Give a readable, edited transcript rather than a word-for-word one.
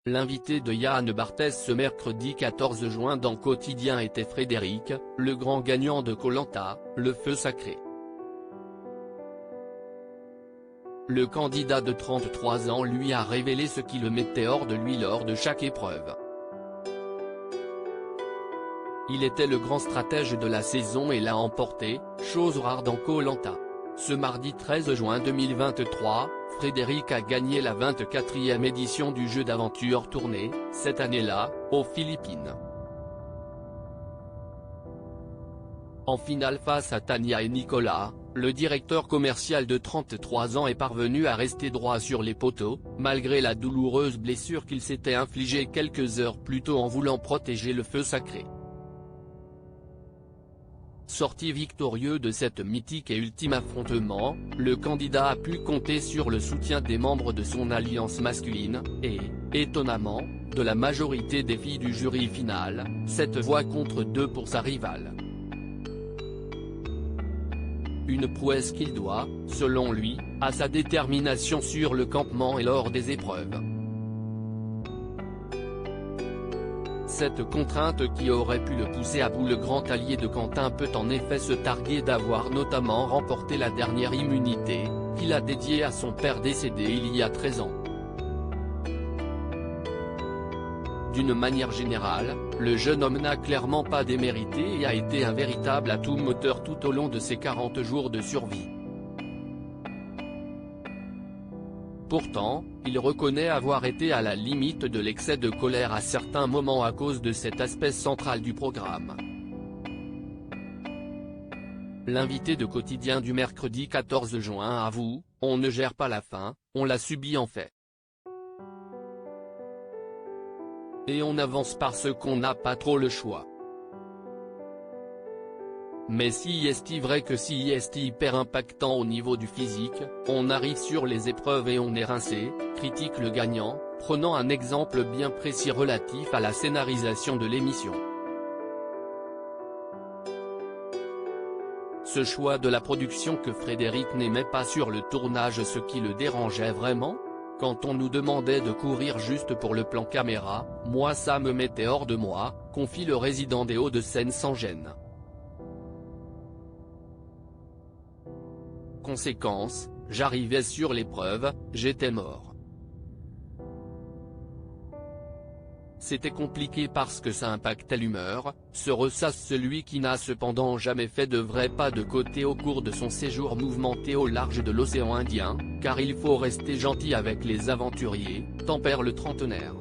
L'invité de Yann Barthès ce mercredi 14 juin dans Quotidien était Frédéric, le grand gagnant de Koh Lanta, le feu sacré. Le candidat de 33 ans lui a révélé ce qui le mettait hors de lui lors de chaque épreuve. Il était le grand stratège de la saison et l'a emporté, chose rare dans Koh Lanta. Ce mardi 13 juin 2023, Frédéric a gagné la 24e édition du jeu d'aventure tourné, cette année-là, aux Philippines. En finale face à Tania et Nicolas, le directeur commercial de 33 ans est parvenu à rester droit sur les poteaux, malgré la douloureuse blessure qu'il s'était infligée quelques heures plus tôt en voulant protéger le feu sacré. Sorti victorieux de cet mythique et ultime affrontement, le candidat a pu compter sur le soutien des membres de son alliance masculine, et, étonnamment, de la majorité des filles du jury final, 7 voix contre 2 pour sa rivale. Une prouesse qu'il doit, selon lui, à sa détermination sur le campement et lors des épreuves. Cette contrainte qui aurait pu le pousser à bout. Le grand allié de Quentin peut en effet se targuer d'avoir notamment remporté la dernière immunité, qu'il a dédiée à son père décédé il y a 13 ans. D'une manière générale, le jeune homme n'a clairement pas démérité et a été un véritable atout moteur tout au long de ses 40 jours de survie. Pourtant, il reconnaît avoir été à la limite de l'excès de colère à certains moments à cause de cet aspect central du programme. L'invité de Quotidien du mercredi 14 juin avoue, « On ne gère pas la faim, on la subit en fait. Et on avance parce qu'on n'a pas trop le choix. Mais si est vrai que si est hyper impactant au niveau du physique, on arrive sur les épreuves et on est rincé », critique le gagnant, prenant un exemple bien précis relatif à la scénarisation de l'émission. Ce choix de la production que Frédéric n'aimait pas sur le tournage, ce qui le dérangeait vraiment ? Quand on nous demandait de courir juste pour le plan caméra, moi ça me mettait hors de moi, confie le résident des Hauts-de-Seine sans gêne. Conséquence, j'arrivais sur l'épreuve, j'étais mort. C'était compliqué parce que ça impactait l'humeur, se ressasse celui qui n'a cependant jamais fait de vrai pas de côté au cours de son séjour mouvementé au large de l'océan Indien, car il faut rester gentil avec les aventuriers, tempère le trentenaire.